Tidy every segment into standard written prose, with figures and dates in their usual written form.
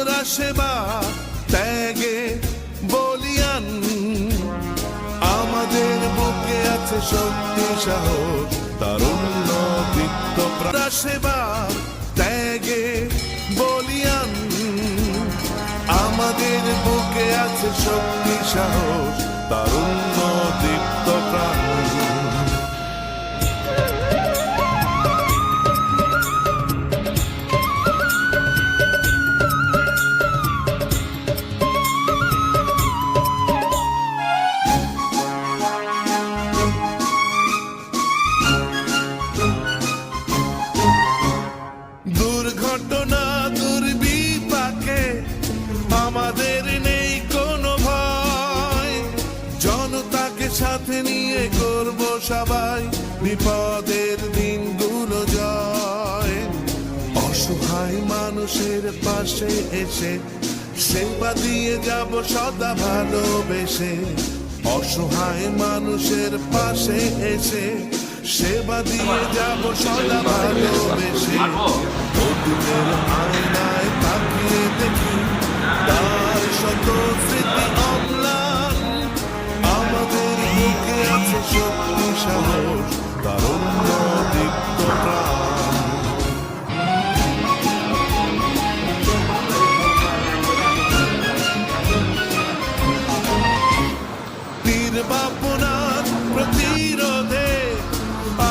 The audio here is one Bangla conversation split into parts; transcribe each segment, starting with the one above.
আমরা সেবা ত্যাগে বলিয়ান, আমাদের বুকে আছে শক্তি সাহস তারুণ্য দীপ্ত প্রাণ। সেবা ত্যাগে বলিয়ান, আমাদের বুকে আছে শক্তি সাহস তারুণ্য দীপ্ত প্রাণ। দুর্ঘটনা দুর্বিপাকে আমাদের নেই কোনো ভয়, জনতাকে সাথে নিয়ে করব সবাই বিপদের দিনগুলো জয়। অসহায় মানুষের পাশে এসে সেবা দিয়ে যাব সদা ভালোবেসে, অসহায় মানুষের পাশে এসে সেবা দিয়ে যাব সদা ভালোবেসে। অতীতের আয়নায় তাকিয়ে দেখি তার শত স্মৃতি অম্লান, আমাদের বুকে আছে শক্তি সাহস তারুণ্য দীপ্ত প্রাণ। নির্বাপনার প্রতিরোধে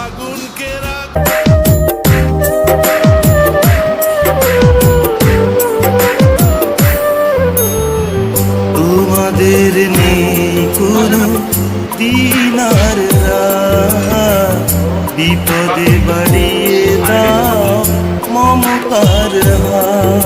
আগুনকে তোমাদের নেই কোনো দিনার রাত, বিপদে বাড়িয়ে দাও মমতার হাত।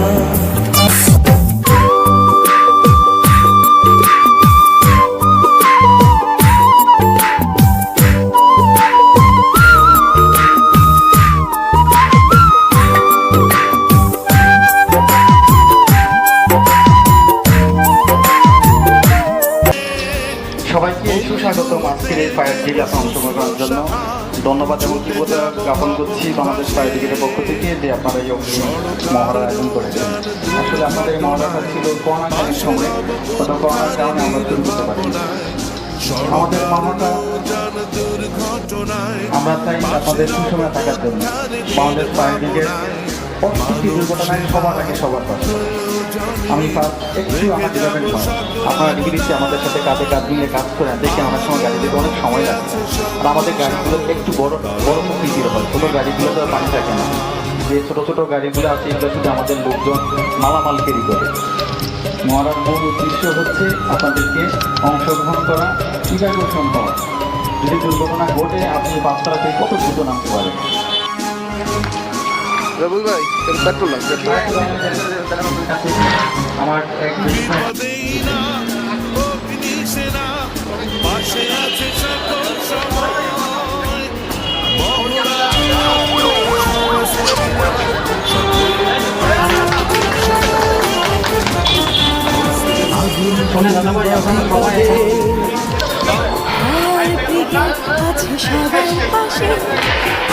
সবাইকে সুস্বাগতম আজকের এই ফায়ার ব্রিগেডে অংশগ্রহণ করার জন্য ধন্যবাদ এবং কৃতজ্ঞতা জ্ঞাপন করছি বাংলাদেশ ফায়ার ব্রিগেডের পক্ষ থেকে যে আপনারা এই মহড়া আয়োজন করেছেন। আসলে আপনাদের এই মহড়াটা ছিল করোনাকালীন সময়ে, অথবা করোনার কারণে আমরা শুরু করতে পারি। আমাদের মহড়াটা আমরা চাই আপনাদের সুসময় থাকার জন্য। বাংলাদেশ ফায়ার ব্রিগেড প্রত্যেকটি দুর্ঘটনায় সবার আগে সবার পাশে। আমি একটু আমার ডিপার্টমেন্ট নয়, আপনারা ডিগ্রিতে আমাদের সাথে কাঁধে কাঁধ মিলে কাজ করেন দেখে আমার সময় গাড়ি দিতে অনেক সময় লাগে। আর আমাদের গাড়িগুলো একটু বড় বড় প্রকৃতির হয়, ছোটো গাড়িগুলো তো পানি থাকে না। যে ছোটো ছোটো গাড়িগুলো আছে এগুলো শুধু আমাদের লোকজন মালামাল ক্যারি করে। মরার মূল উদ্দেশ্য হচ্ছে আপনাদেরকে অংশগ্রহণ করা, প্রিপারেশন হওয়া। যদি দুর্ঘটনা ঘটে আপনি বাচ্চারা থেকে কত দ্রুত নামতে পারেন। রবুল ভাই পেট্রোল লাগবে। আমার এক পাশে আছে সকল সময়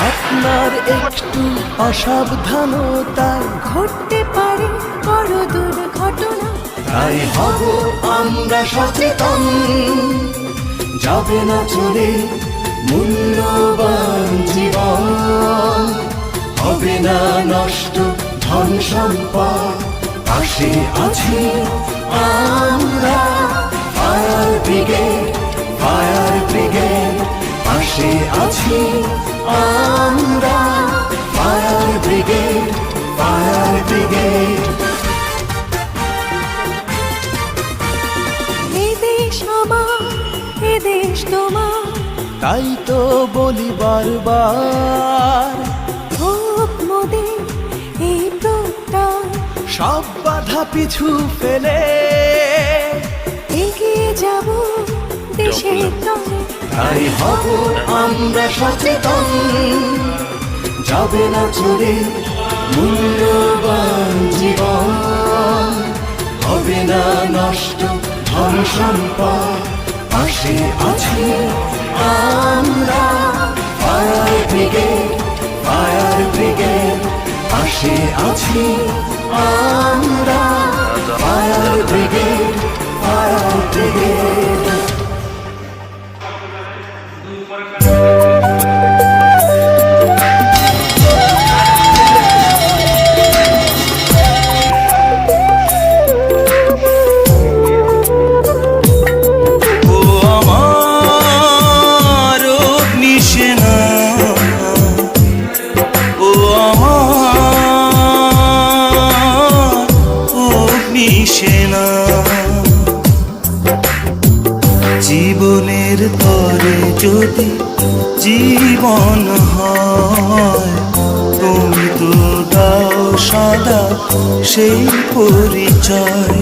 আপনার একটু অসাবধানতায় ঘটতে পারে বড় দুর্ঘটনা, তাই হব আমরা সচেতন। যাবে না চলে মূল্যবান জীবন, হবে না নষ্ট ধন সম্পদ। পাশে আছি আমরা ফায়ার ব্রিগেড, ফায়ার ব্রিগেড। পাশে আছি আমরা ফায়ার ব্রিগেড, ফায়ার ব্রিগেড। এ দেশ আমার, এ দেশ তোমার, তাই তো বলি বারবার হোক মোদের এই প্রত্যয়, সব বাধা পিছু ফেলে এগিয়ে যাব দেশের তরে। তাই হব আমরা সচেতন, যাবে না চলে মূল্যবান জীবন, হবে না নষ্ট ধন সম্পদ। পাশে আছি আমরা ফায়ার ব্রিগেড, ফায়ার ব্রিগেড। পাশে আছি আমরা ফায়ার ব্রিগেড, ফায়ার ব্রিগেড। ও আমার অগ্নিসেনা, ও আমার অগ্নিসেনা, জীবনের তরে যদি জীবন হয়, তুমি তো দাও সদা সেই পরিচয়।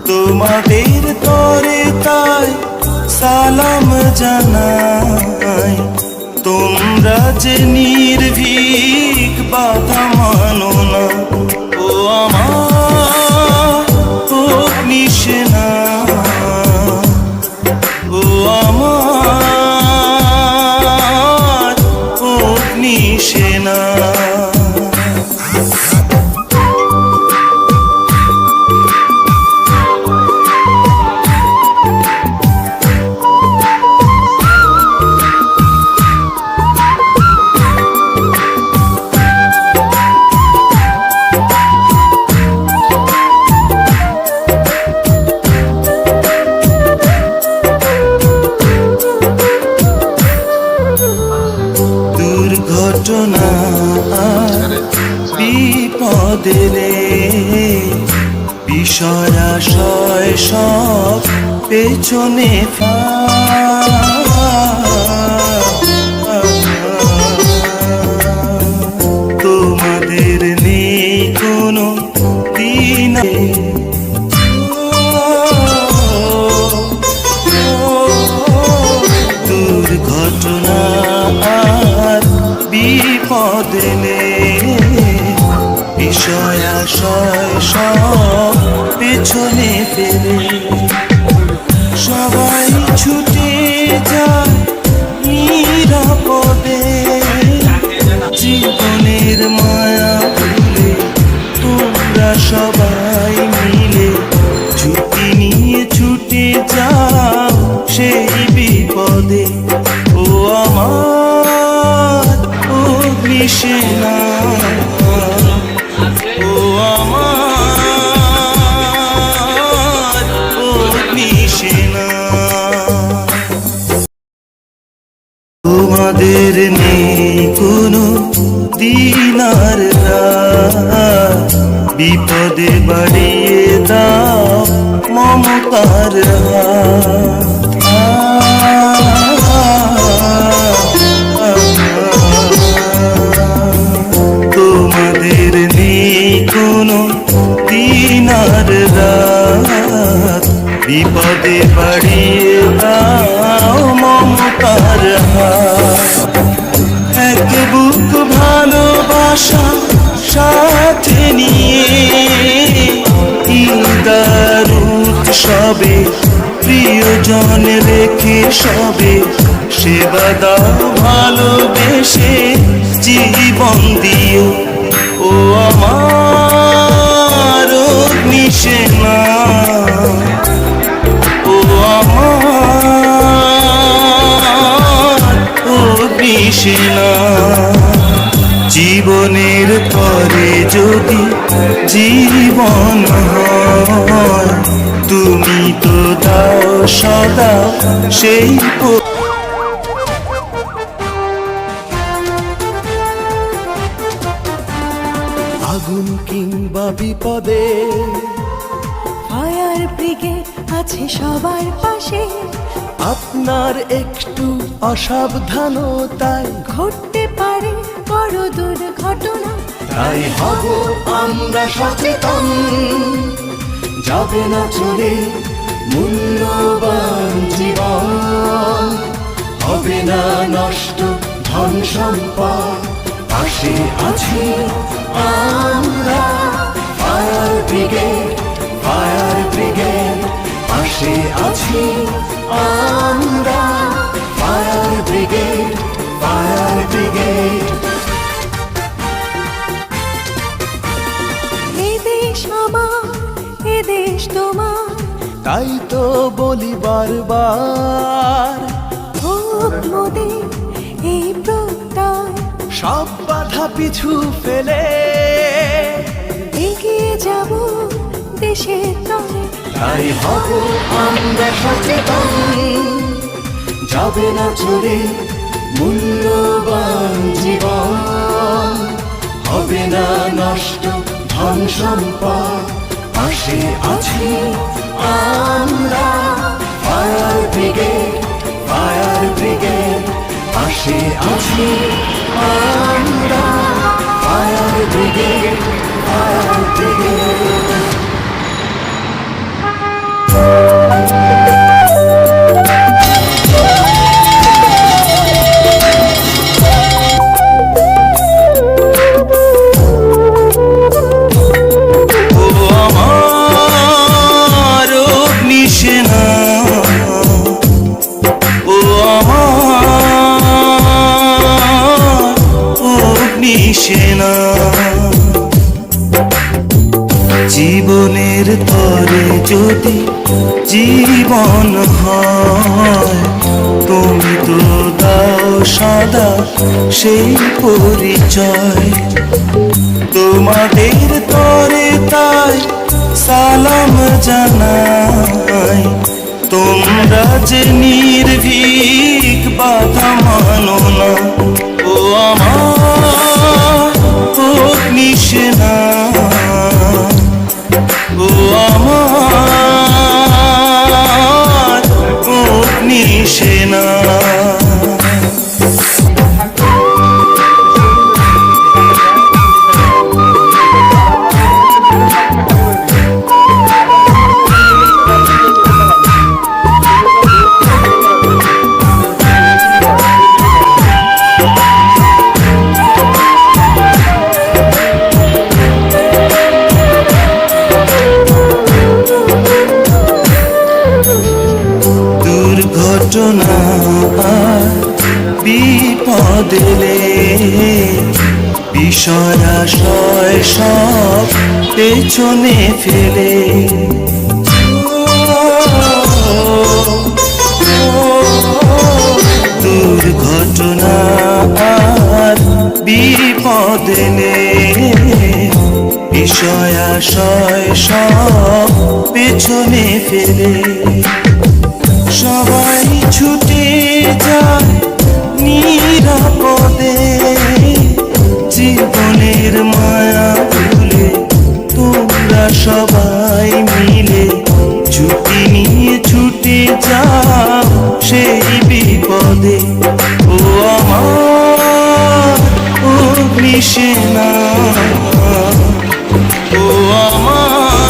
তোমাদের তরে তাই সালাম জানাই, তোমরা যে নির্ভীক বাধা মানো না। ও আমার অগ্নিসেনা, ও আমার অগ্নিসেনা। দুর্ঘটনা বিপদেলে বিষয়াশয় সব পেছনে তোমাদের নেই কোনো দিন, দুর্ঘটনা আর বিপদেলে বিষয়াশয় সব পেছনে ফেলে সবাই ছুটে যায় নিরাপদে, জীবনের মায়া ভুলে তোমরা সবাই মিলে ঝুঁকি নিয়ে ছুটে যাও সেই বিপদে। ও আমার অগ্নিসেনা, ও আমার অগ্নিসেনা। তোমাদের নেই কোনো দিনার রাত, বিপদে বাড়িয়ে দাও মমতার তোমাদের নেই কোনো দিনার রাত, বিপদে বাড়িয়ে দাও মমতার এক বুক ভালোবাসা সাথে নিয়ে ঈদার উৎসবে প্রিয়জন রেখে সবে সেবা দাও ভালোবেসে জীবন দিও। ও আমার অগ্নিসেনা, ও আমার অগ্নিসেনা, জীবনের পরে যদি জীবন হয়, তুমি তো দাও সদা সেই আগুন কিংবা বিপদে ফায়ার ব্রিগেড আছে সবার পাশে, আপনার একটু অসাবধানতায় ঘটতে পারে বড় দুর্ঘটনা। তাই হব আমরা সচেতন, যাবে না চলে মূল্যবান জীবন, হবে না নষ্ট ধন সম্পদ, পাশে আছি আমরা ফায়ার ব্রিগেড, ফায়ার ব্রিগেড, পাশে আছি আমরা ফায়ার ব্রিগেড, ফায়ার ব্রিগেড। এ দেশ আমার, এ তাই তো বলি বারবার, হোক মোদের এই প্রত্যয়, সব বাধা পিছু ফেলে এগিয়ে যাব দেশের তরে। তাই হব আমরা সচেতন, যাবে না চলে মূল্যবান জীবন, হবে না নষ্ট ধন সম্পদ, পাশে আছি আমরা। ফায়ার ব্রিগেড, ফায়ার ব্রিগেড, পাশে আছি আমরা। Fire brigade, fire brigade. ও আমার অগ্নিসেনা, ও আমার অগ্নিসেনা, জীবনের তরে যদি জীবন হয়, তুমি তো দাও সদা সেই পরিচয়। তোমাদের তরে তাই সালাম জানাই, তোমরা যে নির্ভীক বাধা মানো না। ও আমার অগ্নিসেনা, ও আমার অগ্নিসেনা। দুর্ঘটনা আর বিপদ এলে বিষয়াশয় সব পেছনে ফেলে, দুর্ঘটনা আর বিপদ এলে বিষয়াশয় সব পেছনে ফেলে, সবাই ছুটে যায় নিরাপদে, জীবনের মায়া ভুলে তোমরা সবাই মিলে ছুটি নিয়ে ছুটে যাও সেই বিপদে। ও আমার অগ্নিসেনা, ও আমার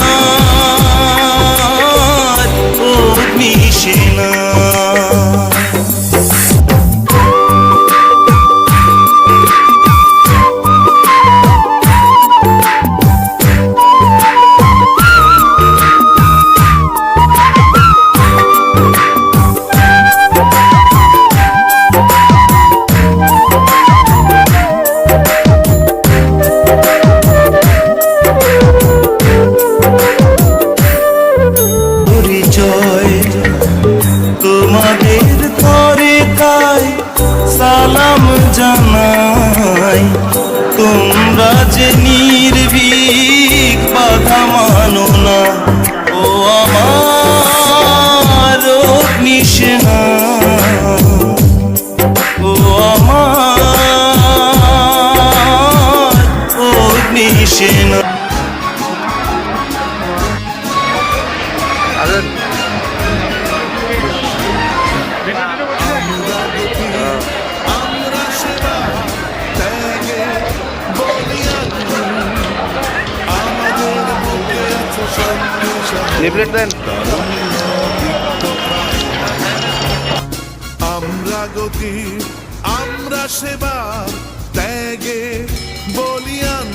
অগ্নিসেনা। তোমাদের তরে তাই সালাম জানাই, তোমরা যে নির্ভীক বাধা মানো না। ও আমার অগ্নিসেনা, ও আমার অগ্নিসেনা। আছেন? আমরা সেবা ত্যাগে বলিয়ান, আমাদের বুকে আছে শক্তি সাহস, লিফলেট দেন। আমরা গতি, আমরা সেবা ত্যাগে বলিয়ান,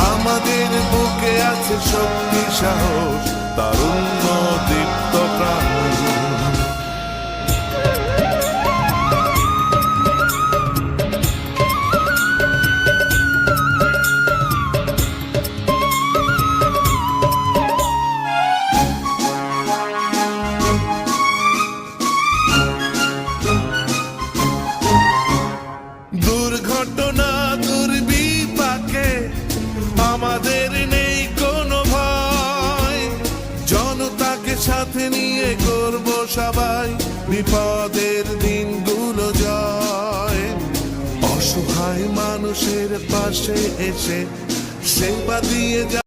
আমাদের বুকে আছে শক্তি সাহস, তারুণ্য দীপ্ত প্রাণ। সাথে নিয়ে করব সবাই বিপদের দিনগুলো জয় অসহায় মানুষের পাশে এসে সেবা দিয়ে যা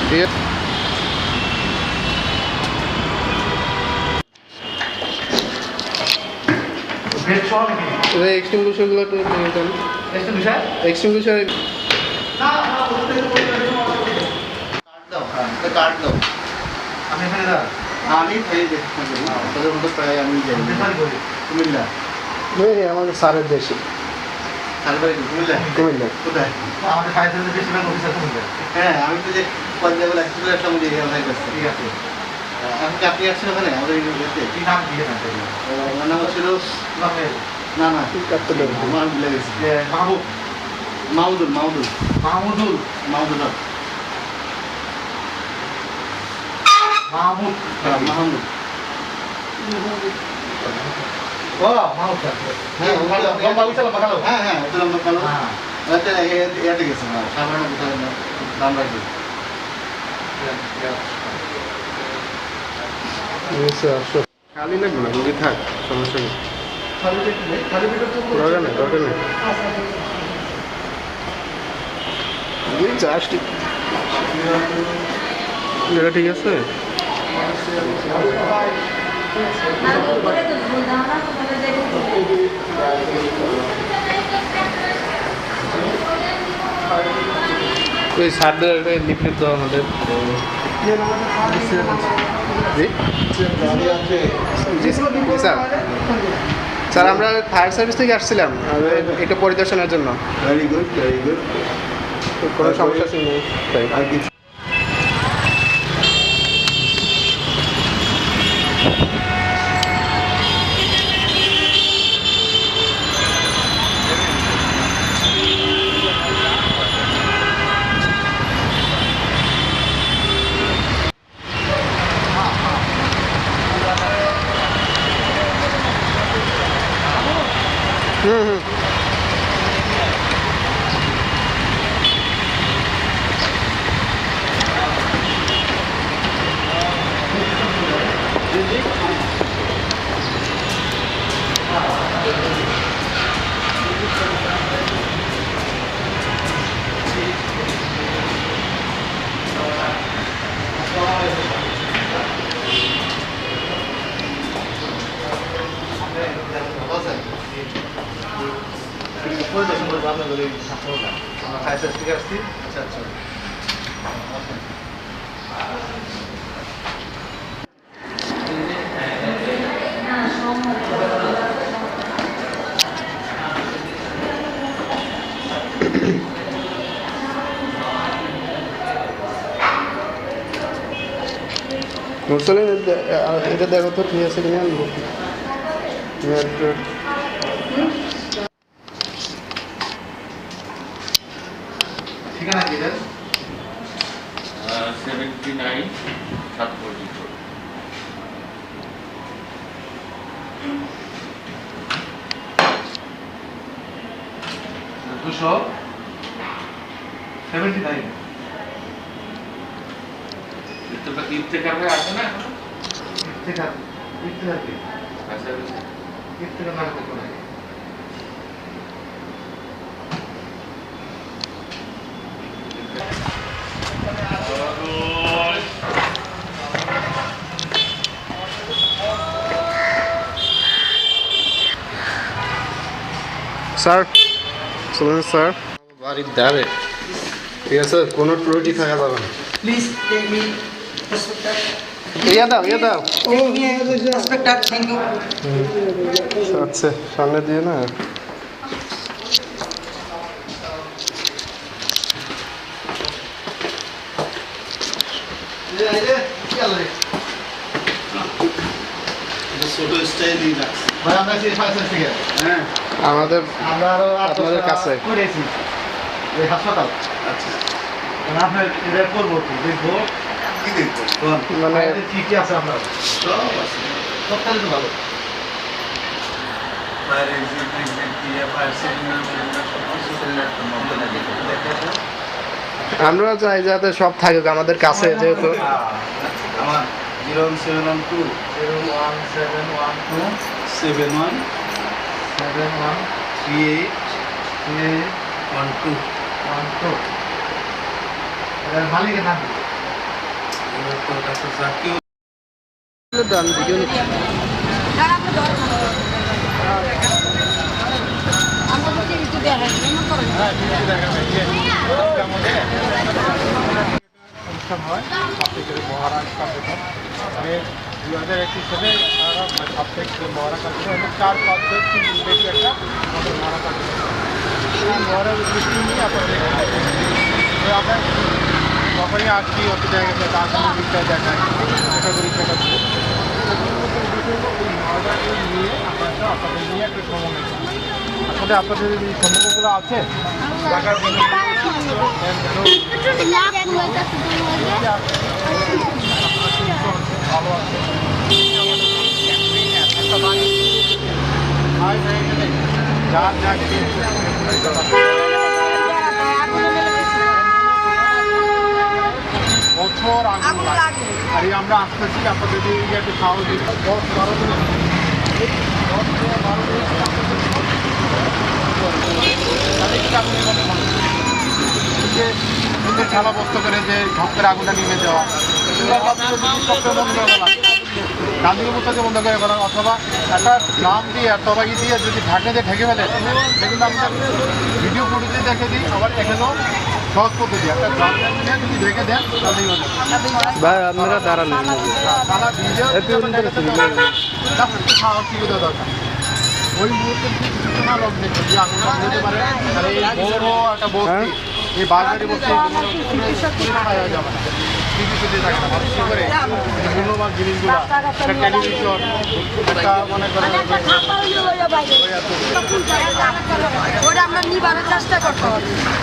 ঠিক আছে এক্সটিংগুইশারগুলো একটু নিয়ে যান এক্সটিংগুইশার কার্ড দাও আমি এখানে দাও আমি খাই দেখতে তাদের মতো প্রায় আমি যাই কুমিল্লা আমাদের স্যারের দেশে সালবাড়ি কুমিল্লা কুমিল্লা কোথায় আমাদের ফায়ার সার্ভিস বেশিরভাগ অফিসার কুমিল্লা হ্যাঁ আমি তো যে পঞ্জাবের একটু একটা মধ্যে এখানে করছি ঠিক আছে এখন কি আপনি আসছেন ওখানে আমাদের ইউনিভার্সিটিতে কি নাম দিয়ে আমার নাম ছিল না না আমার ভুলে গেছি মাহবুব মাহমুদুল মাহমুদুল মাহমুদুল মাহমুদুল মাহমুদ মাহমুদ ও মাহমুদ হ্যাঁ হ্যাঁ হ্যাঁ ওটা নাম্বার কালো আচ্ছা এতে গেছে না সাধারণ কোথায় নাম রাখবে খালি লাগবে না রুগী থাক সমস্যা নেই দরকার নেই জাস্ট এটা ঠিক আছে ওই স্যারদের লিফলেট দেওয়া আমাদের স্যার স্যার আমরা ফায়ার সার্ভিস থেকে আসছিলাম এটা পরিদর্শনের জন্য ভেরি গুড কোনো সমস্যা নেই তাই আমরা ফায়ার সার্ভিস থেকে আসছি আচ্ছা আচ্ছা মুরসালিন এটা দেখো তো ঠিক আছে কিনা ঠিকানা কি দেন 79 740 279 ইফতেখার ভাই আছে না ইফতেখার ইফতেখার কি আচ্ছা ইফতেখার নাম কত নাই স্যার চলুন স্যার বাড়ির ধারে ঠিক আছে কোনো ত্রুটি থাকা যাবে না Please take me. ইয়ে দাও Take me as a inspector. Thank you. আচ্ছা সামনে দিয়ে না আমাদের আপনাদের কাছে হাসপাতাল আচ্ছা আপনার এটা করবো কি দেখবো কি দেখবো মানে কি কি আছে আপনার সব আছে সব তাহলে তো ভালো আমরা চাই যাতে সব থাকুক আমাদের কাছে যেহেতু আমার 0712 01712 71 38 12 এর মালিকের নাম ডান ভিডিও নিচ্ছি অনুষ্ঠান হয় সাপ্তাহিকের মহারাজ কার্যক্রম 2021 সালে সারা সাপ্তাহিক মহারাজ কার্যক্রম এবং 4-5 দিন বেশি একটা আমাদের মহারাজ কার্যক্রম এই মহারাজ উদ্দেশ্যে নিয়ে আপনাদের আমরা যখনই আসছি অত জায়গায় তার সঙ্গে বিষয় দেখায় দেখা করি সেটা ওই মহারাজকে নিয়ে আমরা আপনাদের নিয়ে একটা সমন্বয় আসলে আপনাদের এই সম্পর্কগুলো আছে দেখার জন্য ভালো আছে যার বছর আগুন লাগে আর এই আমরা আসতেছি আপনাদের একটু খাওয়া দিই 10-12 দিন 10-12 দিন তাহলে কি আপনি মনে করেন যে খেলা বস্তু করে যে ঢক্কের আগুনটা নিভে যাওয়া গান্ধীর মতো বন্ধ করে করা অথবা একটা নাম দিয়ে অথবা দিয়ে যদি ঢাকনা দিয়ে ঢেকে ফেলে সেগুলো আমি ভিডিও ফুটেজে দেখে দিই আবার এখানেও সহজ পদ্ধতি একটা ড্রাম নিয়ে যদি ঢেকে দেন তাহলেই হলো ভাই আপনারা দাঁড়ান সারা ভিডিও খাওয়ার সুবিধা দরকার ওই মুহূর্তে কিছুক্ষণ লগ্নে যে আগুনটা হতে পারে তাহলে এই বড় একটা বস্তি এই বাজারে বস্তি হয়ে যাবে না মূল্যবান জিনিসগুলো একটা টেলিভিশন একটা মনে করেন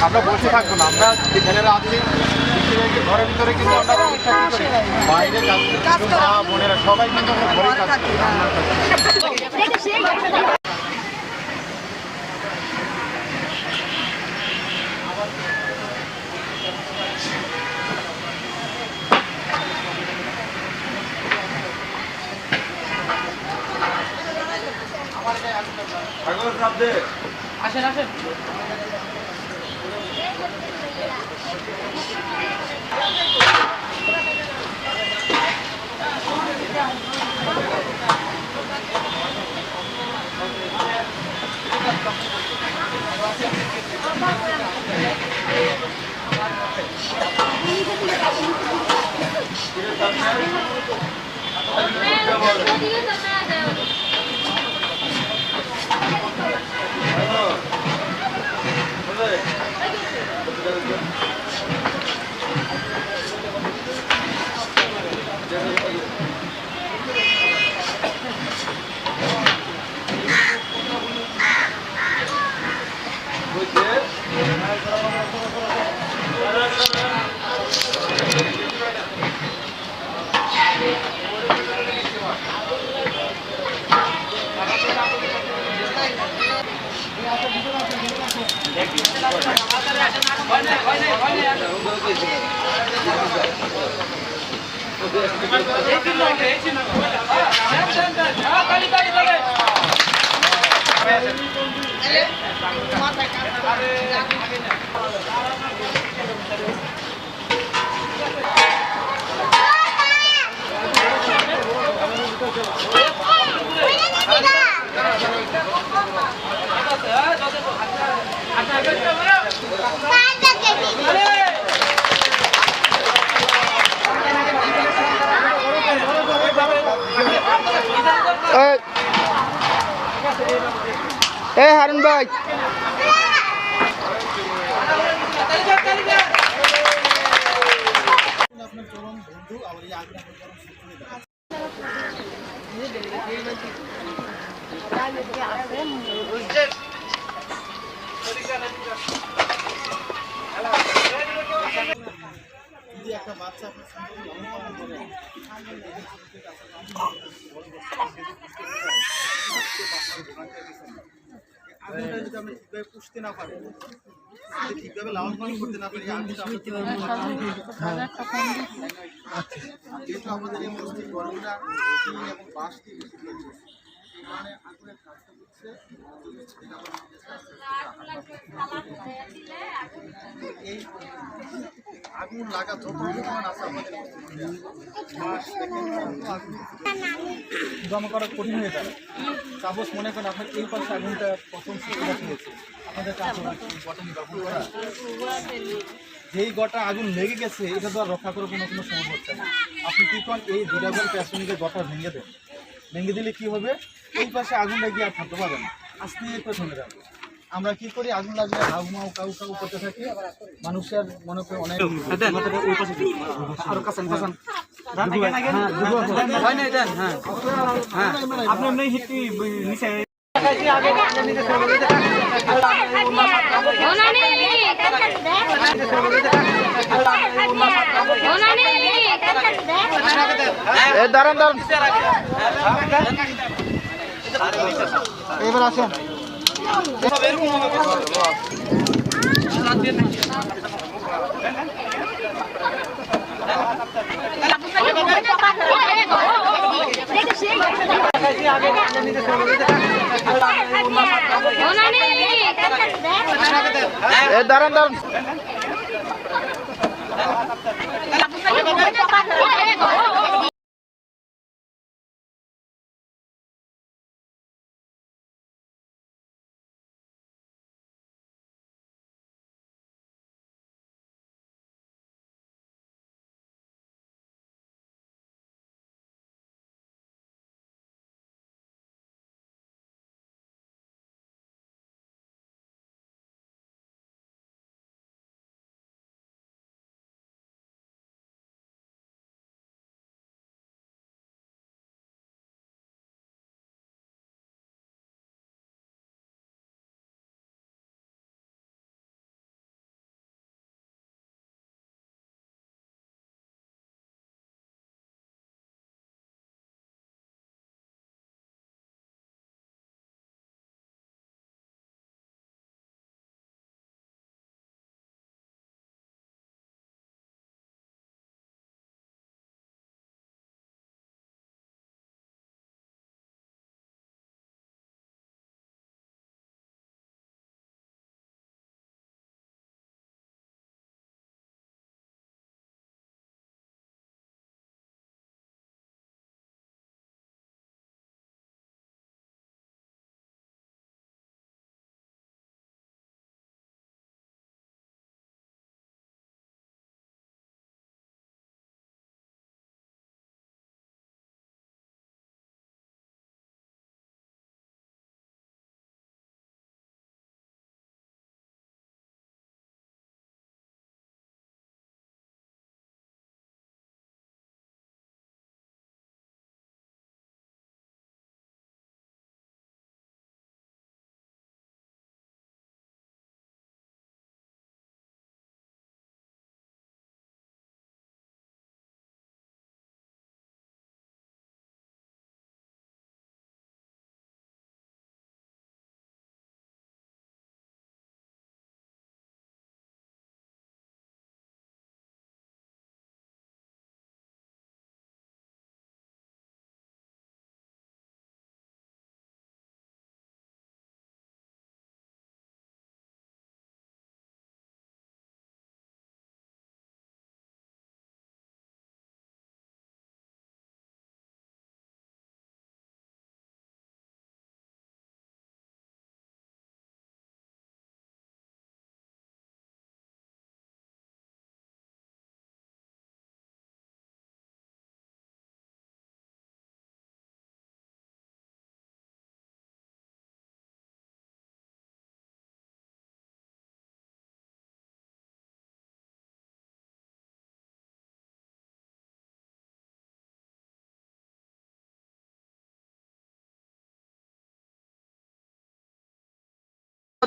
আমরা বসে থাকবো না আমরা যেখানে আছি ঘরের ভিতরে কিন্তু আমরা বাইরে বোনেরা সবাই কিন্তু ঘরে কাজ আসেন আসেন Hãy subscribe cho kênh Ghiền Mì Gõ để không bỏ lỡ এ হারুন ভাই আগুনটা যদি আমরা ঠিকভাবে পুষতে না পারি, যদি ঠিকভাবে লালন পালন করতে না পারি, আগুনটা যেহেতু আমাদের এই মসজিদ ঘরগুলা টিন এবং বাঁশ দিয়ে বেশি তৈরি, এই কারণে আগুনের কাজটা হচ্ছে এই আগুন লাগা যত পরিমাণ আছে আমাদের বাঁশ থেকে জমা করা কঠিন হয়ে যায়। সাপোজ মনে করেন আপনার এই পাশে আগুনটা প্রথম শুরুটা হয়েছে, আপনাদের কাছে বটন ব্যবহার করা, যেই গটা আগুন লেগে গেছে এটা তো আর রক্ষা করার কোনো সময় হচ্ছে না। আপনি কি করেন, এই দুটাবার প্যাসনিকে গটা ভেঙে দেন, ভেঙে দিলে কি হবে, এই পাশে আগুন লাগিয়ে আর থাকতে পারবে না, আস্তে করে থেমে যাবে। আমরা কি করি, আগুন লাগলে হাউ মাউ কাউ কাউ করতে থাকি, মানুষের মনে করে অনেক আরো কাছেন কাছেন আপনি এমনি হিটটি নিচে দাঁড়ান দাঁড়ান এবার আসেন। দাঁড়ান দাঁড়ান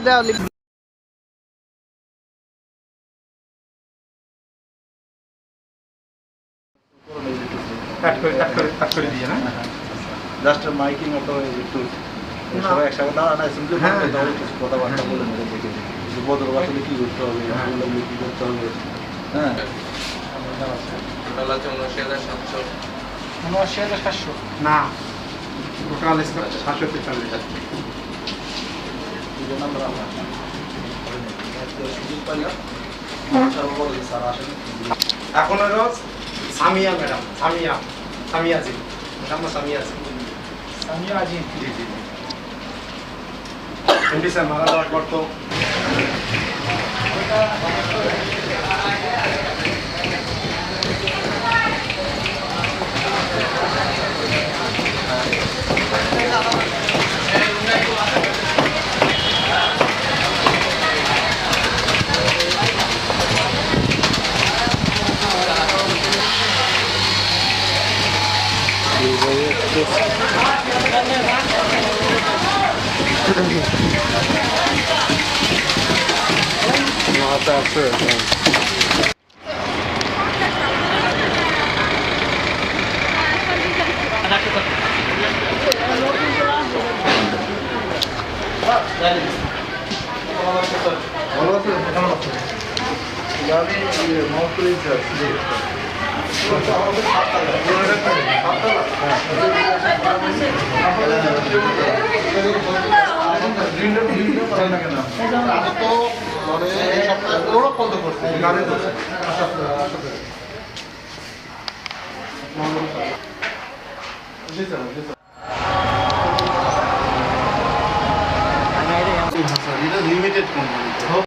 দেওয়া লিখ কাট করে দিয়ে না জাস্ট মাইকিং অত একটু সবাই একসাথে দাঁড়া না সিম্পলি কথাবার্তা বলে নেবে দেখে কিছু বদল আসলে কি করতে হবে কি করতে হবে হ্যাঁ ৭৯,৭০০ না টোটাল ৭৪৩ সুযোগ পাইলাম স্যার আসেন এখন হলো সামিয়া ম্যাডাম সামিয়া জি ম্যাডাম সামিয়া জি জি জি এমডি স্যার মারা যাওয়ার পর তো ভালো আছে আমি মাউথ করে লিমিটেড কোম্পানি